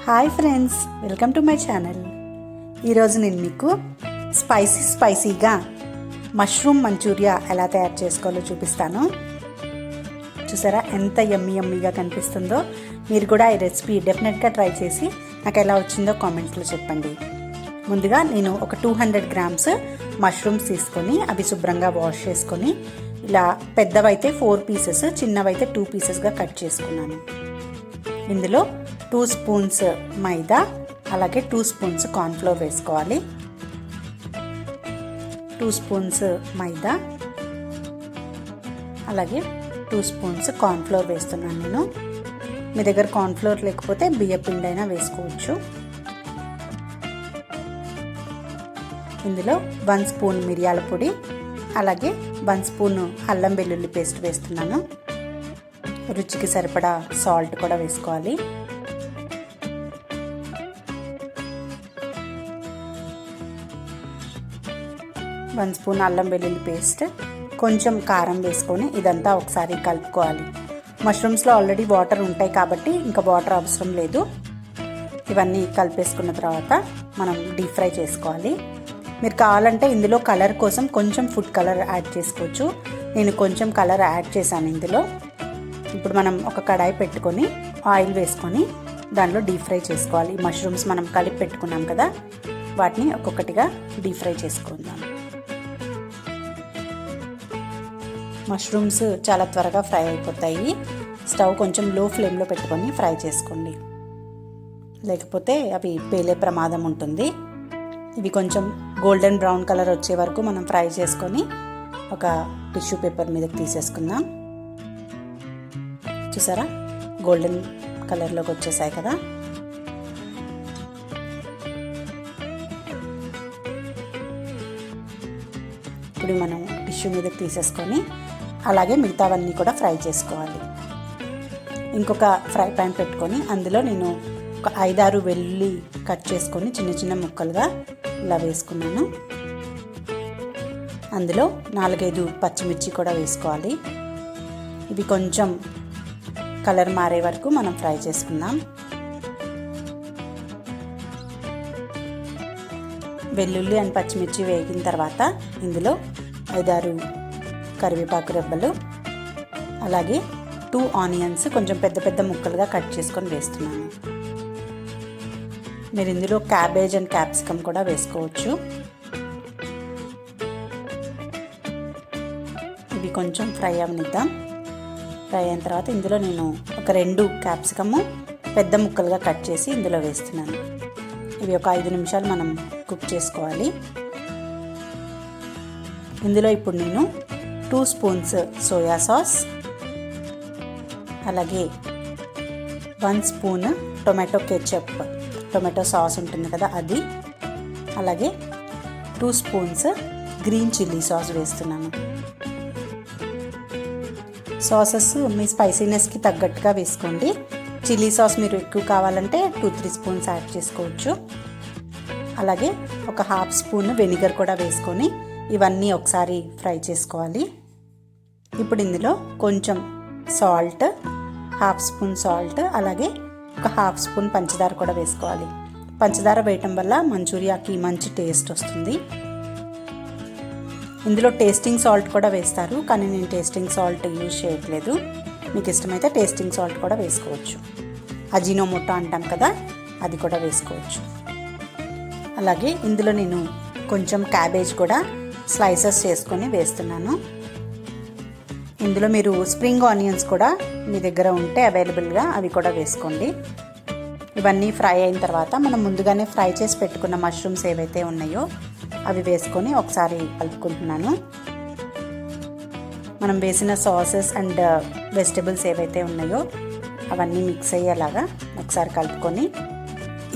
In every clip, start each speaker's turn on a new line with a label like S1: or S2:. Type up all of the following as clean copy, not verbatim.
S1: Hi friends, welcome to my channel. ఈరోజు నేను మీకు స్పైసీగా మష్రూమ్ మంచూరియా ఎలా తయారు చేసుకోవాలో చూపిస్తాను. చూసారా ఎంత యమ్మీగా కనిపిస్తుందో. మీరు కూడా ఈ రెసిపీ డెఫినెట్గా ట్రై చేసి నాకు ఎలా వచ్చిందో కామెంట్స్లో చెప్పండి. ముందుగా నేను ఒక 200 గ్రామ్స్ మష్రూమ్స్ తీసుకొని అవి శుభ్రంగా వాష్ చేసుకొని ఇలా పెద్దవైతే 4 పీసెస్, చిన్నవైతే 2 పీసెస్గా కట్ చేసుకున్నాను. ఇందులో 2 స్పూన్స్ మైదా, అలాగే 2 స్పూన్స్ కార్న్ఫ్లోర్ వేసుకోవాలి. 2 స్పూన్స్ మైదా, అలాగే 2 స్పూన్స్ కార్న్ఫ్లోర్ వేస్తున్నాను నేను. మీ దగ్గర కార్న్ఫ్లోర్ లేకపోతే బియ్య పిండి అయినా వేసుకోవచ్చు. ఇందులో 1 స్పూన్ మిరియాల పొడి, అలాగే 1 స్పూన్ అల్లం వెల్లుల్లి పేస్ట్ వేస్తున్నాను. రుచికి సరిపడా సాల్ట్ కూడా వేసుకోవాలి. వన్ స్పూన్ అల్లం వెల్లుల్లి పేస్ట్, కొంచెం కారం వేసుకొని ఇదంతా ఒకసారి కలుపుకోవాలి. మష్రూమ్స్లో ఆల్రెడీ వాటర్ ఉంటాయి కాబట్టి ఇంకా వాటర్ అవసరం లేదు. ఇవన్నీ కలిపేసుకున్న తర్వాత మనం డీప్ ఫ్రై చేసుకోవాలి. మీరు కావాలంటే ఇందులో కలర్ కోసం కొంచెం ఫుడ్ కలర్ యాడ్ చేసుకోవచ్చు. నేను కొంచెం కలర్ యాడ్ చేశాను ఇందులో. ఇప్పుడు మనం ఒక కడాయి పెట్టుకొని ఆయిల్ వేసుకొని దానిలో డీప్ ఫ్రై చేసుకోవాలి. మష్రూమ్స్ మనం కలిపి పెట్టుకున్నాం కదా, వాటిని ఒక్కొక్కటిగా డీప్ ఫ్రై చేసుకుందాం. మష్రూమ్స్ చాలా త్వరగా ఫ్రై అయిపోతాయి. స్టవ్ కొంచెం లో ఫ్లేమ్లో పెట్టుకొని ఫ్రై చేసుకోండి, లేకపోతే అవి పేలే ప్రమాదం ఉంటుంది. ఇవి కొంచెం గోల్డెన్ బ్రౌన్ కలర్ వచ్చే వరకు మనం ఫ్రై చేసుకొని ఒక టిష్యూ పేపర్ మీదకి తీసేసుకుందాం. చూసారా, గోల్డెన్ కలర్లోకి వచ్చేసాయి కదా. ఇప్పుడు మనం టిష్యూ మీదకి తీసేసుకొని అలాగే మిగతావన్నీ కూడా ఫ్రై చేసుకోవాలి. ఇంకొక ఫ్రై ప్యాన్ పెట్టుకొని అందులో నేను ఒక 5-6 వెల్లుల్లి కట్ చేసుకొని చిన్న చిన్న ముక్కలుగా ఇలా వేసుకున్నాను. అందులో 4-5 పచ్చిమిర్చి కూడా వేసుకోవాలి. ఇవి కొంచెం కలర్ మారే వరకు మనం ఫ్రై చేసుకుందాం. వెల్లుల్లి అండ్ పచ్చిమిర్చి వేగిన తర్వాత ఇందులో 5-6 కరివేపాకు రెబ్బలు, అలాగే 2 ఆనియన్స్ కొంచెం పెద్ద పెద్ద ముక్కలుగా కట్ చేసుకొని వేస్తున్నాను. మీరు ఇందులో క్యాబేజ్ అండ్ క్యాప్సికమ్ కూడా వేసుకోవచ్చు. ఇవి కొంచెం ఫ్రై అవనిద్దాం. ఫ్రై అయిన తర్వాత ఇందులో నేను ఒక 2 క్యాప్సికము పెద్ద ముక్కలుగా కట్ చేసి ఇందులో వేస్తున్నాను. ఇవి ఒక 5 నిమిషాలు మనం కుక్ చేసుకోవాలి. ఇందులో ఇప్పుడు నేను 2 స్పూన్స్ సోయా సాస్, అలాగే 1 spoon tomato ketchup, tomato sauce ఉంటుంది కదా అది, అలాగే 2 స్పూన్స్ గ్రీన్ చిల్లీ సాస్ వేస్తున్నాను. సాసెస్ మీ స్పైసీనెస్కి తగ్గట్టుగా వేసుకోండి. చిల్లీ సాస్ మీరు ఎక్కువ కావాలంటే 2-3 స్పూన్స్ యాడ్ చేసుకోవచ్చు. అలాగే ఒక 1/2 స్పూన్ వెనిగర్ కూడా వేసుకొని ఇవన్నీ ఒకసారి ఫ్రై చేసుకోవాలి. ఇప్పుడు ఇందులో కొంచెం సాల్ట్, 1/2 స్పూన్ సాల్ట్, అలాగే ఒక 1/2 స్పూన్ పంచదార కూడా వేసుకోవాలి. పంచదార వేయటం వల్ల మంచూరియాకి మంచి టేస్ట్ వస్తుంది. ఇందులో టేస్టింగ్ సాల్ట్ కూడా వేస్తారు, కానీ నేను టేస్టింగ్ సాల్ట్ యూజ్ చేయట్లేదు. మీకు ఇష్టమైతే టేస్టింగ్ సాల్ట్ కూడా వేసుకోవచ్చు. అజినోమోటో అంటాం కదా, అది కూడా వేసుకోవచ్చు. అలాగే ఇందులో నేను కొంచెం క్యాబేజ్ కూడా స్లైసెస్ చేసుకొని వేస్తున్నాను. ఇందులో మీరు స్ప్రింగ్ ఆనియన్స్ కూడా మీ దగ్గర ఉంటే అవైలబుల్గా అవి కూడా వేసుకోండి. ఇవన్నీ ఫ్రై అయిన తర్వాత మనం ముందుగానే ఫ్రై చేసి పెట్టుకున్న మష్రూమ్స్ ఏవైతే ఉన్నాయో అవి వేసుకొని ఒకసారి కలుపుకుంటున్నాను. మనం వేసిన సాసెస్ అండ్ వెజిటబుల్స్ ఏవైతే ఉన్నాయో అవన్నీ మిక్స్ అయ్యేలాగా ఒకసారి కలుపుకొని,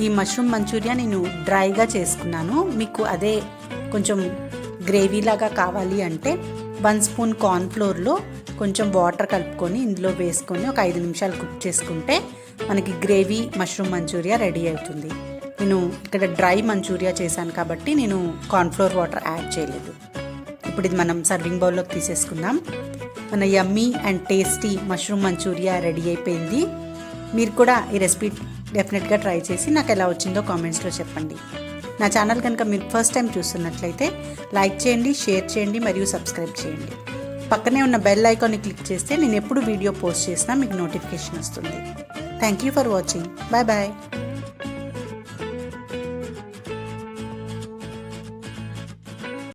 S1: ఈ మష్రూమ్ మంచూరియా నేను డ్రైగా చేసుకున్నాను. మీకు అదే కొంచెం గ్రేవీలాగా కావాలి అంటే 1 స్పూన్ కార్న్ఫ్లోర్లో కొంచెం వాటర్ కలుపుకొని ఇందులో వేసుకొని ఒక 5 నిమిషాలు కుక్ చేసుకుంటే మనకి గ్రేవీ మష్రూమ్ మంచూరియా రెడీ అవుతుంది. నేను ఇక్కడ డ్రై మంచూరియా చేశాను కాబట్టి నేను కార్న్ఫ్లోర్ వాటర్ యాడ్ చేయలేదు. ఇప్పుడు ఇది మనం సర్వింగ్ బౌల్లోకి తీసేసుకుందాం. మన yummy and tasty mushroom manchurian ready అయిపోయింది. మీరు కూడా ఈ రెసిపీ డెఫినెట్గా ట్రై చేసి నాకు ఎలా వచ్చిందో కామెంట్స్లో చెప్పండి. నా ఛానల్ కనుక మీరు ఫస్ట్ టైం చూస్తున్నట్లయితే లైక్ చేయండి, షేర్ చేయండి మరియు సబ్స్క్రైబ్ చేయండి. పక్కనే ఉన్న బెల్ ఐకాన్ని క్లిక్ చేస్తే నేను ఎప్పుడు వీడియో పోస్ట్ చేసినా మీకు నోటిఫికేషన్ వస్తుంది. Thank you for watching. Bye bye.